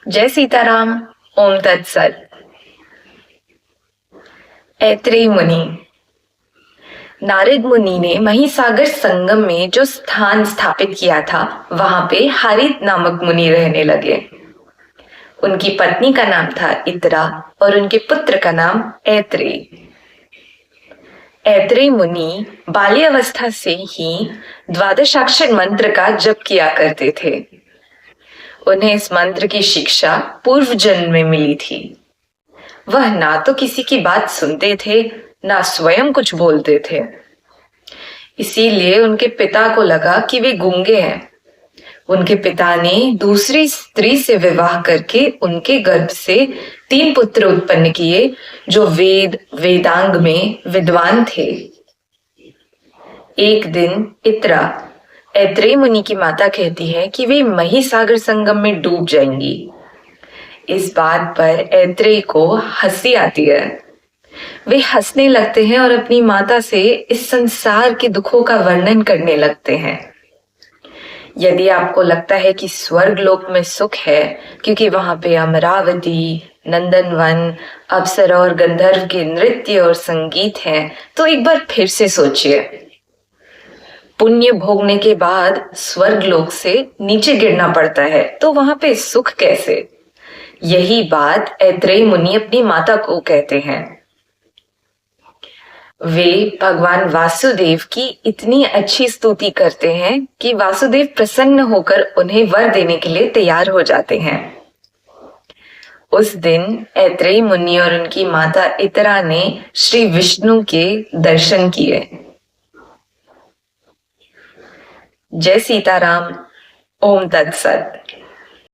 जय सीताराम। ओम तत्सत। ऐत्रेय मुनि। नारद मुनि ने महिसागर संगम में जो स्थान स्थापित किया था वहां पे हारित नामक मुनि रहने लगे। उनकी पत्नी का नाम था इतरा और उनके पुत्र का नाम ऐत्रेय। ऐत्रेय मुनि बाल्यावस्था से ही द्वादशाक्षर मंत्र का जप किया करते थे। उन्हें इस मंत्र की शिक्षा पूर्व जन्म में मिली थी। वह ना तो किसी की बात सुनते थे, ना स्वयं कुछ बोलते थे। इसीलिए उनके पिता को लगा कि वे गूंगे हैं। उनके पिता ने दूसरी स्त्री से विवाह करके उनके गर्भ से 3 पुत्र उत्पन्न किए जो वेदांग में विद्वान थे। एक दिन इत्रा, ऐत्रेय मुनि की माता, कहती है कि वे महिसागर संगम में डूब जाएंगी। इस बात पर ऐत्रेय को हंसी आती है। वे हंसने लगते हैं और अपनी माता से इस संसार के दुखों का वर्णन करने लगते हैं। यदि आपको लगता है कि स्वर्ग लोक में सुख है क्योंकि वहां पे अमरावती, नंदनवन, अप्सरा और गंधर्व के नृत्य और संगीत हैं, तो एक बार फिर से सोचिए। पुण्य भोगने के बाद स्वर्ग लोक से नीचे गिरना पड़ता है, तो वहां पे सुख कैसे? यही बात ऐत्रेय मुनि अपनी माता को कहते हैं। वे भगवान वासुदेव की इतनी अच्छी स्तुति करते हैं कि वासुदेव प्रसन्न होकर उन्हें वर देने के लिए तैयार हो जाते हैं। उस दिन ऐत्रेय मुनि और उनकी माता इतरा ने श्री विष्णु के दर्शन किए। जय सीताराम। ओम तत्सत।